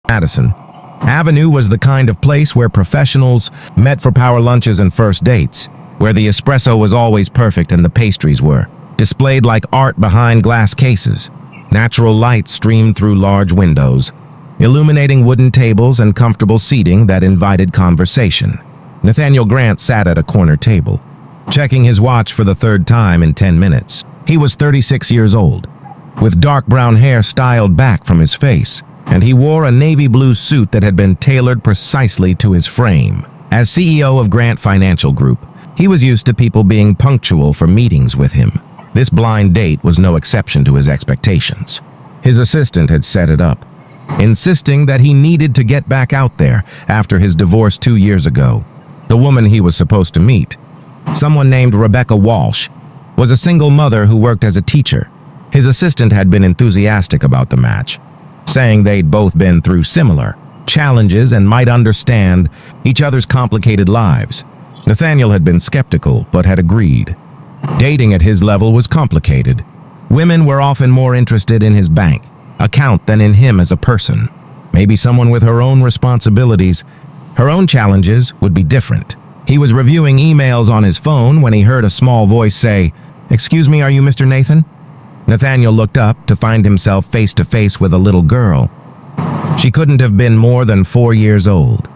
Madison Avenue was the kind of place where professionals met for power lunches and first dates, where the espresso was always perfect and the pastries were displayed like art behind glass cases. Natural light streamed through large windows, illuminating wooden tables and comfortable seating that invited conversation. Nathaniel Grant sat at a corner table, checking his watch for the third time in 10 minutes. He was 36 years old, with dark brown hair styled back from his face, and he wore a navy blue suit that had been tailored precisely to his frame. As CEO of Grant Financial Group, he was used to people being punctual for meetings with him. This blind date was no exception to his expectations. His assistant had set it up, insisting that he needed to get back out there after his divorce 2 years ago. The woman he was supposed to meet, someone named Rebecca Walsh, was a single mother who worked as a teacher. His assistant had been enthusiastic about the match, saying they'd both been through similar challenges and might understand each other's complicated lives. Nathaniel had been skeptical, but had agreed. Dating at his level was complicated. Women were often more interested in his bank account than in him as a person. Maybe someone with her own responsibilities, her own challenges would be different. He was reviewing emails on his phone when he heard a small voice say, "Excuse me, are you Mr. Nathan?" Nathaniel looked up to find himself face to face with a little girl. She couldn't have been more than 4 years old,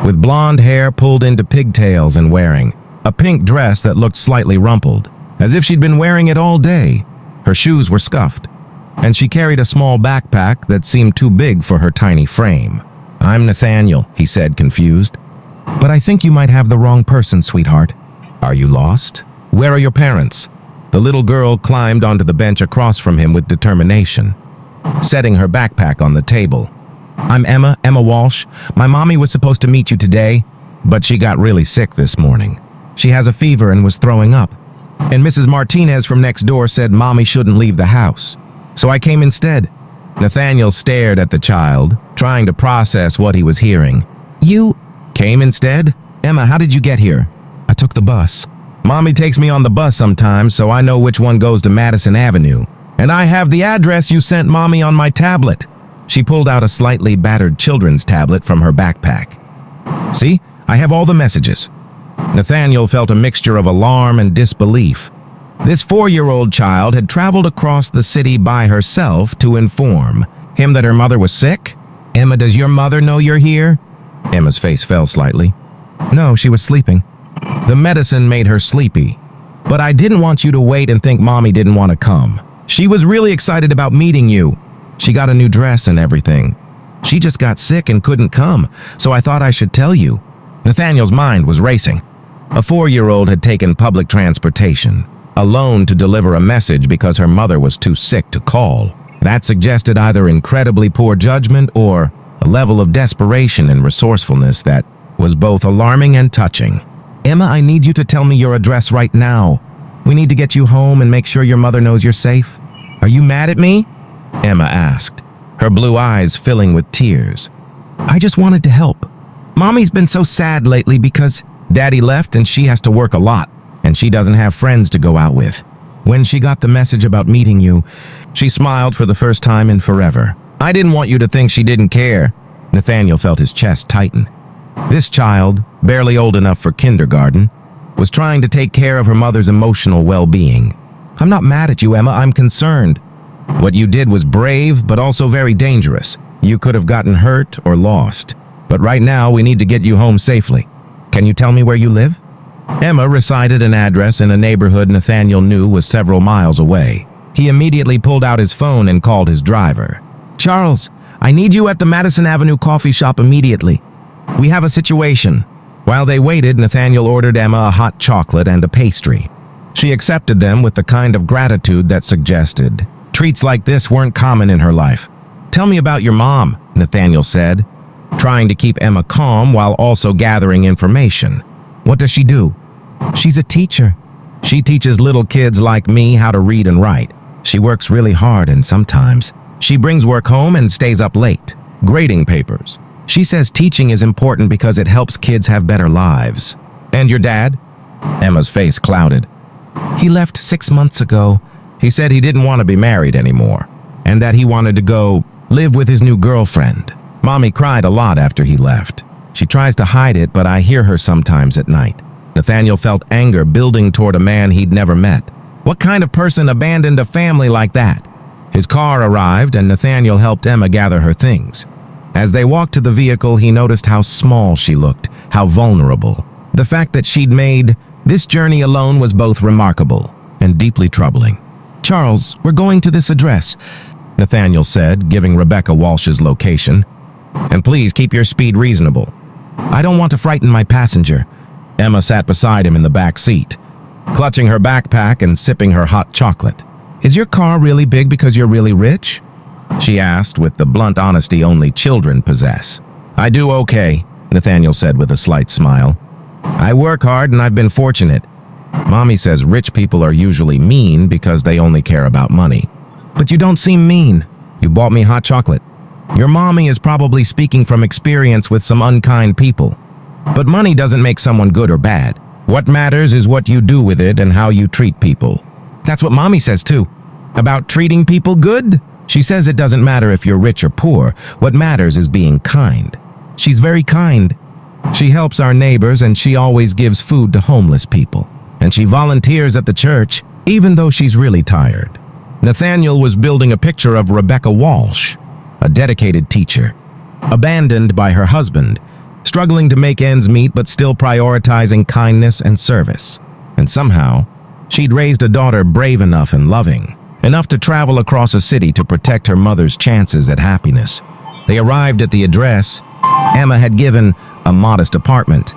with blonde hair pulled into pigtails and wearing a pink dress that looked slightly rumpled, as if she'd been wearing it all day. Her shoes were scuffed, and she carried a small backpack that seemed too big for her tiny frame. "I'm Nathaniel," he said, confused. "But I think you might have the wrong person, sweetheart. Are you lost? Where are your parents?" The little girl climbed onto the bench across from him with determination, setting her backpack on the table. "I'm Emma Walsh. My mommy was supposed to meet you today, but she got really sick this morning. She has a fever and was throwing up. And Mrs. Martinez from next door said mommy shouldn't leave the house. So I came instead." Nathaniel stared at the child, trying to process what he was hearing. "You came instead? Emma, how did you get here?" "I took the bus. Mommy takes me on the bus sometimes, so I know which one goes to Madison Avenue. And I have the address you sent mommy on my tablet." She pulled out a slightly battered children's tablet from her backpack. "See, I have all the messages." Nathaniel felt a mixture of alarm and disbelief. This 4-year-old child had traveled across the city by herself to inform him that her mother was sick? "Emma, does your mother know you're here?" Emma's face fell slightly. "No, she was sleeping. The medicine made her sleepy. But I didn't want you to wait and think mommy didn't want to come. She was really excited about meeting you. She got a new dress and everything. She just got sick and couldn't come, so I thought I should tell you." Nathaniel's mind was racing. A 4-year-old had taken public transportation, alone to deliver a message because her mother was too sick to call. That suggested either incredibly poor judgment or a level of desperation and resourcefulness that was both alarming and touching. "Emma, I need you to tell me your address right now. We need to get you home and make sure your mother knows you're safe." "Are you mad at me?" Emma asked, her blue eyes filling with tears. "I just wanted to help. Mommy's been so sad lately because Daddy left and she has to work a lot, and she doesn't have friends to go out with. When she got the message about meeting you, she smiled for the first time in forever. I didn't want you to think she didn't care." Nathaniel felt his chest tighten. This child, barely old enough for kindergarten, was trying to take care of her mother's emotional well-being. "I'm not mad at you, Emma. I'm concerned. What you did was brave, but also very dangerous. You could have gotten hurt or lost. But right now, we need to get you home safely. Can you tell me where you live?" Emma recited an address in a neighborhood Nathaniel knew was several miles away. He immediately pulled out his phone and called his driver. "Charles, I need you at the Madison Avenue coffee shop immediately. We have a situation." While they waited, Nathaniel ordered Emma a hot chocolate and a pastry. She accepted them with the kind of gratitude that suggested treats like this weren't common in her life. "Tell me about your mom," Nathaniel said, trying to keep Emma calm while also gathering information. "What does she do?" "She's a teacher. She teaches little kids like me how to read and write. She works really hard and sometimes she brings work home and stays up late, grading papers. She says teaching is important because it helps kids have better lives." "And your dad?" Emma's face clouded. "He left 6 months ago. He said he didn't want to be married anymore, and that he wanted to go live with his new girlfriend." Mommy cried a lot after he left. She tries to hide it, but I hear her sometimes at night. Nathaniel felt anger building toward a man he'd never met. What kind of person abandoned a family like that? His car arrived, and Nathaniel helped Emma gather her things. As they walked to the vehicle, he noticed how small she looked, how vulnerable. The fact that she'd made this journey alone was both remarkable and deeply troubling. "Charles, we're going to this address," Nathaniel said, giving Rebecca Walsh's location. "And please keep your speed reasonable. I don't want to frighten my passenger." Emma sat beside him in the back seat, clutching her backpack and sipping her hot chocolate. "Is your car really big because you're really rich?" she asked with the blunt honesty only children possess. "I do okay," Nathaniel said with a slight smile. "I work hard and I've been fortunate. Mommy says rich people are usually mean because they only care about money. But you don't seem mean. You bought me hot chocolate. Your mommy is probably speaking from experience with some unkind people. But money doesn't make someone good or bad. What matters is what you do with it and how you treat people." "That's what Mommy says too. About treating people good? She says it doesn't matter if you're rich or poor. What matters is being kind. She's very kind. She helps our neighbors and she always gives food to homeless people. And she volunteers at the church, even though she's really tired." Nathaniel was building a picture of Rebecca Walsh, a dedicated teacher, abandoned by her husband, struggling to make ends meet but still prioritizing kindness and service. And somehow, she'd raised a daughter brave enough and loving, enough to travel across a city to protect her mother's chances at happiness. They arrived at the address Emma had given, a modest apartment,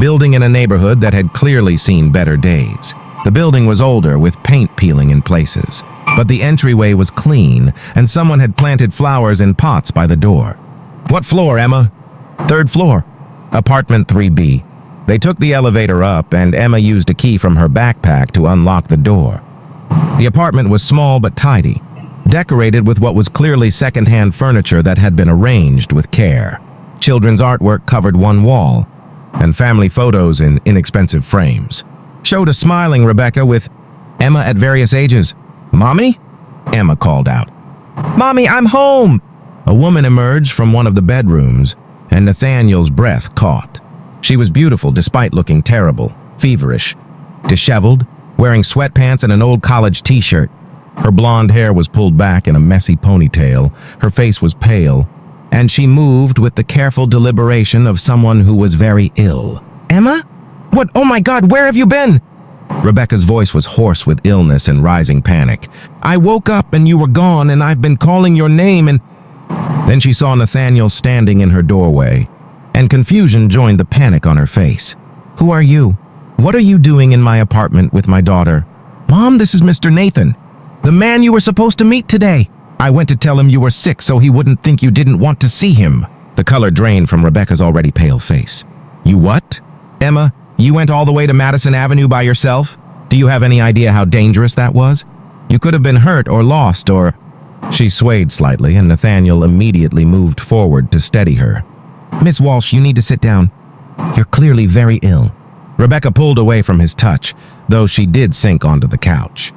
building in a neighborhood that had clearly seen better days. The building was older, with paint peeling in places, but the entryway was clean, and someone had planted flowers in pots by the door. "What floor, Emma?" "Third floor, apartment 3B. They took the elevator up, and Emma used a key from her backpack to unlock the door. The apartment was small but tidy, decorated with what was clearly second-hand furniture that had been arranged with care. Children's artwork covered one wall, and family photos in inexpensive frames showed a smiling Rebecca with Emma at various ages. "Mommy?" Emma called out. "Mommy, I'm home!" A woman emerged from one of the bedrooms, and Nathaniel's breath caught. She was beautiful despite looking terrible, feverish, disheveled, wearing sweatpants and an old college t-shirt. Her blonde hair was pulled back in a messy ponytail, her face was pale, and she moved with the careful deliberation of someone who was very ill. "Emma? What? Oh my God, where have you been?" Rebecca's voice was hoarse with illness and rising panic. "I woke up and you were gone, and I've been calling your name and—" Then she saw Nathaniel standing in her doorway, and confusion joined the panic on her face. "Who are you? What are you doing in my apartment with my daughter?" "Mom, this is Mr. Nathan, the man you were supposed to meet today. I went to tell him you were sick so he wouldn't think you didn't want to see him." The color drained from Rebecca's already pale face. "You what? Emma, you went all the way to Madison Avenue by yourself? Do you have any idea how dangerous that was? You could have been hurt or lost or—" She swayed slightly, and Nathaniel immediately moved forward to steady her. "Miss Walsh, you need to sit down. You're clearly very ill." Rebecca pulled away from his touch, though she did sink onto the couch.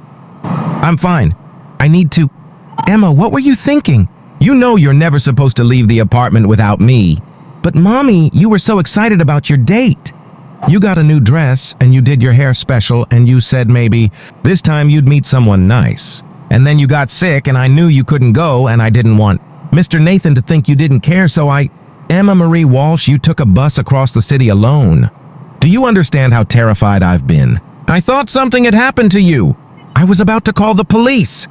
"I'm fine. I need to—" "Emma, what were you thinking? You know you're never supposed to leave the apartment without me." "But Mommy, you were so excited about your date. You got a new dress, and you did your hair special, and you said maybe this time you'd meet someone nice. And then you got sick, and I knew you couldn't go, and I didn't want Mr. Nathan to think you didn't care, so I—" "Emma Marie Walsh, you took a bus across the city alone. Do you understand how terrified I've been? I thought something had happened to you. I was about to call the police."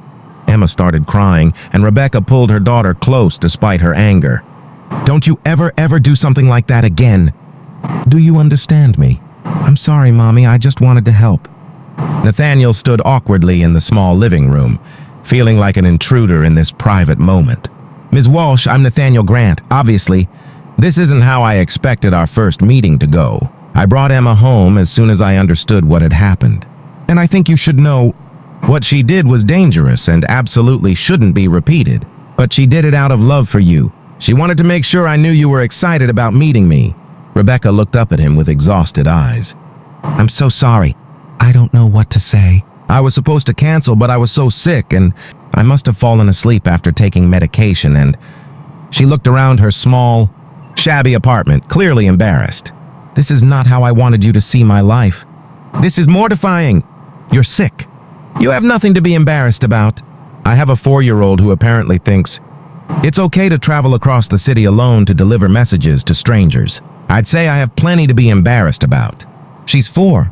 Emma started crying, and Rebecca pulled her daughter close despite her anger. "Don't you ever do something like that again. Do you understand me?" "I'm sorry, Mommy, I just wanted to help." Nathaniel stood awkwardly in the small living room, feeling like an intruder in this private moment. "Ms. Walsh, I'm Nathaniel Grant. Obviously, this isn't how I expected our first meeting to go. I brought Emma home as soon as I understood what had happened. And I think you should know what she did was dangerous and absolutely shouldn't be repeated. But she did it out of love for you. She wanted to make sure I knew you were excited about meeting me." Rebecca looked up at him with exhausted eyes. "I'm so sorry. I don't know what to say. I was supposed to cancel, but I was so sick, and I must have fallen asleep after taking medication, and She looked around her small, shabby apartment, clearly embarrassed. This is not how I wanted you to see my life. This is mortifying. You're sick. You have nothing to be embarrassed about. I have a 4-year-old who apparently thinks it's okay to travel across the city alone to deliver messages to strangers. I'd say I have plenty to be embarrassed about. She's 4.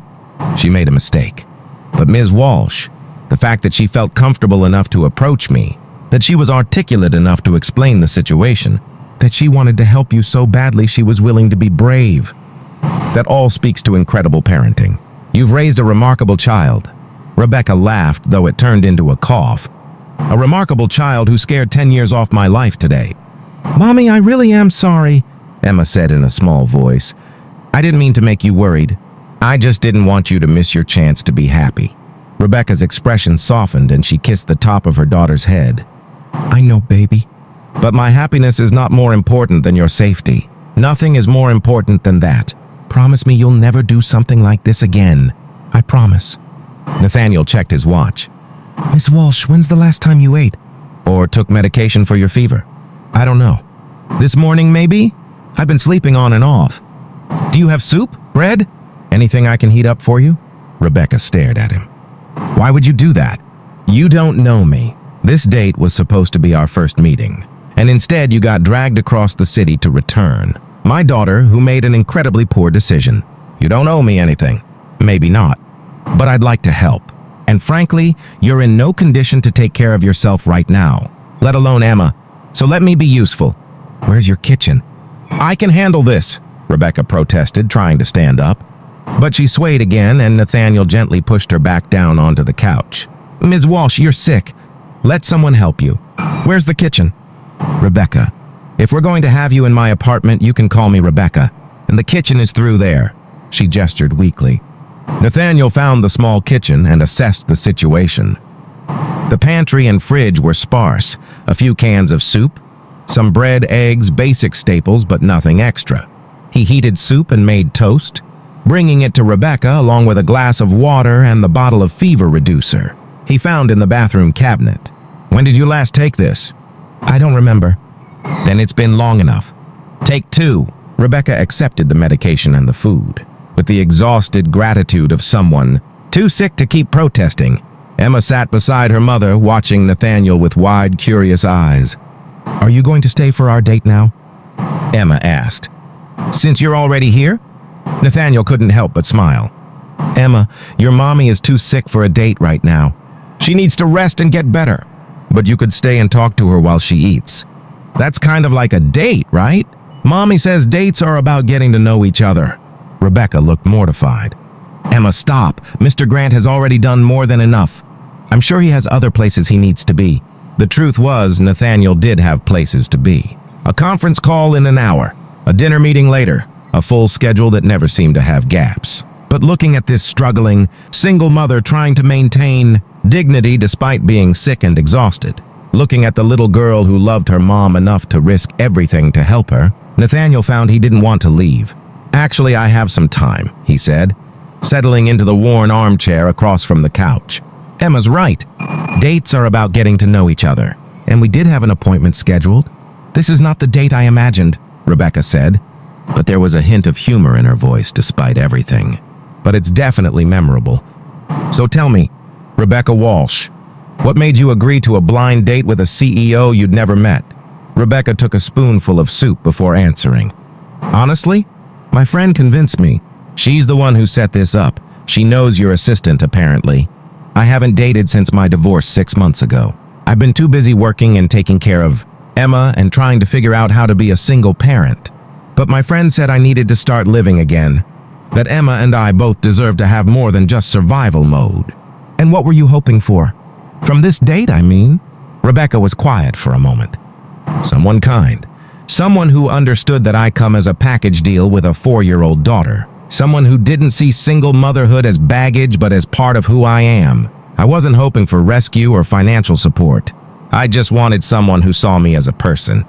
She made a mistake. But Ms. Walsh, the fact that she felt comfortable enough to approach me, that she was articulate enough to explain the situation, that she wanted to help you so badly she was willing to be brave. That all speaks to incredible parenting. You've raised a remarkable child. Rebecca laughed, though it turned into a cough. A remarkable child who scared 10 years off my life today. Mommy, I really am sorry, Emma said in a small voice. I didn't mean to make you worried. I just didn't want you to miss your chance to be happy. Rebecca's expression softened and she kissed the top of her daughter's head. I know, baby. But my happiness is not more important than your safety. Nothing is more important than that. Promise me you'll never do something like this again. I promise. Nathaniel checked his watch. Miss Walsh, when's the last time you ate? Or took medication for your fever? I don't know. This morning, maybe? I've been sleeping on and off. Do you have soup? Bread? Anything I can heat up for you? Rebecca stared at him. Why would you do that? You don't know me. This date was supposed to be our first meeting, and instead you got dragged across the city to return. My daughter, who made an incredibly poor decision. You don't owe me anything. Maybe not. But I'd like to help. And frankly, you're in no condition to take care of yourself right now, let alone Emma. So let me be useful. Where's your kitchen? I can handle this, Rebecca protested, trying to stand up. But she swayed again, and Nathaniel gently pushed her back down onto the couch. Ms. Walsh, you're sick. Let someone help you. Where's the kitchen? Rebecca, if we're going to have you in my apartment, you can call me Rebecca, and the kitchen is through there. She gestured weakly. Nathaniel found the small kitchen and assessed the situation. The pantry and fridge were sparse, a few cans of soup, some bread, eggs, basic staples, but nothing extra. He heated soup and made toast, bringing it to Rebecca along with a glass of water and the bottle of fever reducer he found in the bathroom cabinet. When did you last take this? I don't remember. Then it's been long enough. Take 2. Rebecca accepted the medication and the food, with the exhausted gratitude of someone too sick to keep protesting. Emma sat beside her mother, watching Nathaniel with wide, curious eyes. Are you going to stay for our date now? Emma asked. Since you're already here? Nathaniel couldn't help but smile. Emma, your mommy is too sick for a date right now. She needs to rest and get better. But you could stay and talk to her while she eats. That's kind of like a date, right? Mommy says dates are about getting to know each other. Rebecca looked mortified. Emma, stop. Mr. Grant has already done more than enough. I'm sure he has other places he needs to be. The truth was, Nathaniel did have places to be. A conference call in an hour, a dinner meeting later, a full schedule that never seemed to have gaps. But looking at this struggling, single mother trying to maintain dignity despite being sick and exhausted, looking at the little girl who loved her mom enough to risk everything to help her, Nathaniel found he didn't want to leave. Actually, I have some time, he said, settling into the worn armchair across from the couch. Emma's right. Dates are about getting to know each other, and we did have an appointment scheduled. This is not the date I imagined, Rebecca said, but there was a hint of humor in her voice despite everything. But it's definitely memorable. So tell me, Rebecca Walsh, what made you agree to a blind date with a CEO you'd never met? Rebecca took a spoonful of soup before answering. Honestly, my friend convinced me. She's the one who set this up. She knows your assistant, apparently. I haven't dated since my divorce 6 months ago. I've been too busy working and taking care of Emma and trying to figure out how to be a single parent. But my friend said I needed to start living again, that Emma and I both deserve to have more than just survival mode. And what were you hoping for? From this date, I mean? Rebecca was quiet for a moment. Someone kind. Someone who understood that I come as a package deal with a 4-year-old daughter. Someone who didn't see single motherhood as baggage but as part of who I am. I wasn't hoping for rescue or financial support. I just wanted someone who saw me as a person,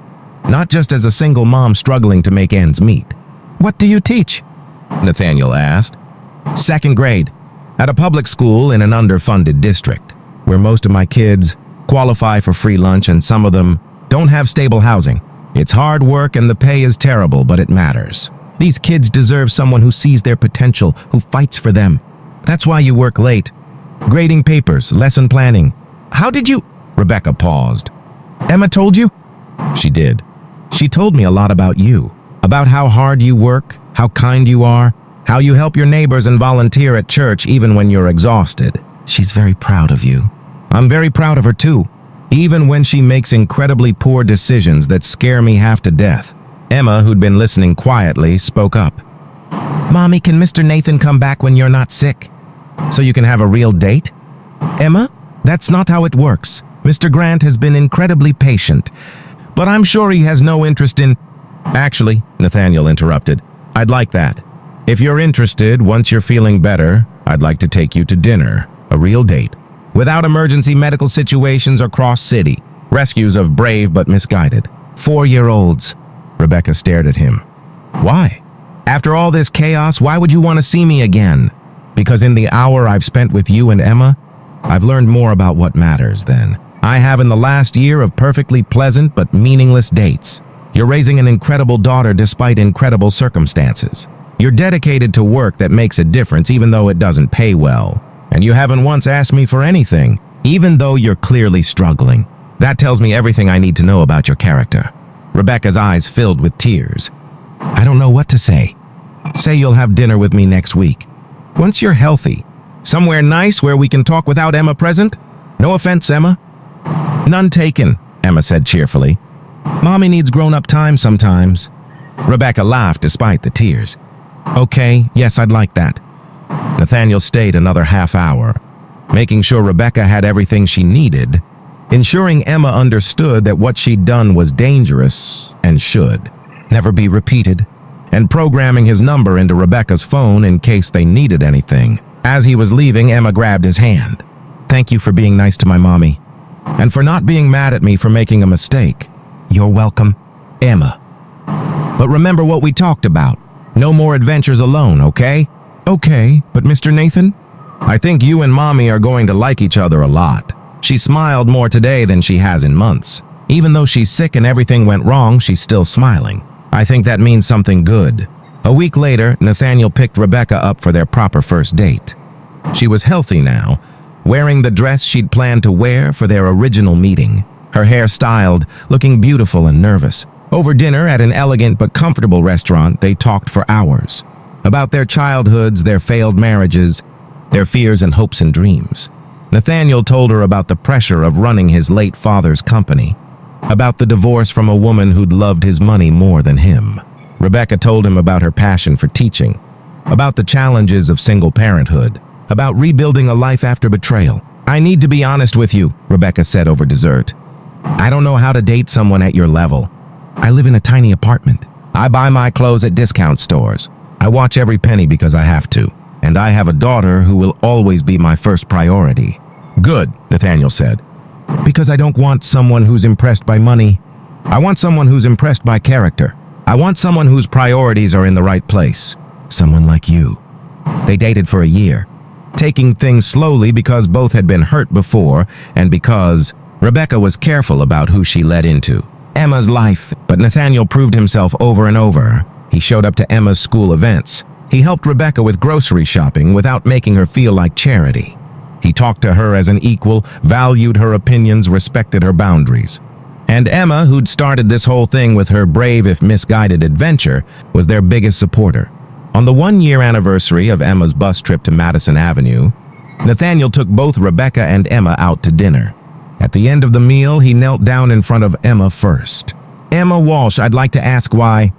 not just as a single mom struggling to make ends meet. What do you teach? Nathaniel asked. 2nd grade, at a public school in an underfunded district, where most of my kids qualify for free lunch and some of them don't have stable housing. It's hard work and the pay is terrible, but it matters. These kids deserve someone who sees their potential, who fights for them. That's why you work late. Grading papers, lesson planning. How did you... Rebecca paused. Emma told you? She did. She told me a lot about you. About how hard you work, how kind you are, how you help your neighbors and volunteer at church even when you're exhausted. She's very proud of you. I'm very proud of her too. Even when she makes incredibly poor decisions that scare me half to death. Emma, who'd been listening quietly, spoke up. Mommy, can Mr. Nathan come back when you're not sick? So you can have a real date? Emma, that's not how it works. Mr. Grant has been incredibly patient, but I'm sure he has no interest in... Actually, Nathaniel interrupted, I'd like that. If you're interested, once you're feeling better, I'd like to take you to dinner, a real date. Without emergency medical situations or cross-city, rescues of brave but misguided 4-year-olds. Rebecca stared at him. Why? After all this chaos, why would you want to see me again? Because in the hour I've spent with you and Emma, I've learned more about what matters than I have in the last year of perfectly pleasant but meaningless dates. You're raising an incredible daughter despite incredible circumstances. You're dedicated to work that makes a difference even though it doesn't pay well. And you haven't once asked me for anything, even though you're clearly struggling. That tells me everything I need to know about your character. Rebecca's eyes filled with tears. I don't know what to say. Say you'll have dinner with me next week. Once you're healthy. Somewhere nice where we can talk without Emma present? No offense, Emma. None taken, Emma said cheerfully. Mommy needs grown-up time sometimes. Rebecca laughed despite the tears. Okay, yes, I'd like that. Nathaniel stayed another half hour, making sure Rebecca had everything she needed, ensuring Emma understood that what she'd done was dangerous and should never be repeated, and programming his number into Rebecca's phone in case they needed anything. As he was leaving, Emma grabbed his hand. Thank you for being nice to my mommy, and for not being mad at me for making a mistake. You're welcome, Emma. But remember what we talked about. No more adventures alone, okay? Okay, but Mr. Nathan? I think you and Mommy are going to like each other a lot. She smiled more today than she has in months. Even though she's sick and everything went wrong, she's still smiling. I think that means something good. A week later, Nathaniel picked Rebecca up for their proper first date. She was healthy now, wearing the dress she'd planned to wear for their original meeting. Her hair styled, looking beautiful and nervous. Over dinner at an elegant but comfortable restaurant, they talked for hours. About their childhoods, their failed marriages, their fears and hopes and dreams. Nathaniel told her about the pressure of running his late father's company, about the divorce from a woman who'd loved his money more than him. Rebecca told him about her passion for teaching, about the challenges of single parenthood, about rebuilding a life after betrayal. I need to be honest with you, Rebecca said over dessert. I don't know how to date someone at your level. I live in a tiny apartment. I buy my clothes at discount stores. I watch every penny because I have to. And I have a daughter who will always be my first priority. Good, Nathaniel said. Because I don't want someone who's impressed by money. I want someone who's impressed by character. I want someone whose priorities are in the right place. Someone like you. They dated for a year, taking things slowly because both had been hurt before and because Rebecca was careful about who she let into Emma's life. But Nathaniel proved himself over and over. He showed up to Emma's school events. He helped Rebecca with grocery shopping without making her feel like charity. He talked to her as an equal, valued her opinions, respected her boundaries. And Emma, who'd started this whole thing with her brave if misguided adventure, was their biggest supporter. On the 1-year anniversary of Emma's bus trip to Madison Avenue, Nathaniel took both Rebecca and Emma out to dinner. At the end of the meal, he knelt down in front of Emma first. Emma Walsh, I'd like to ask why...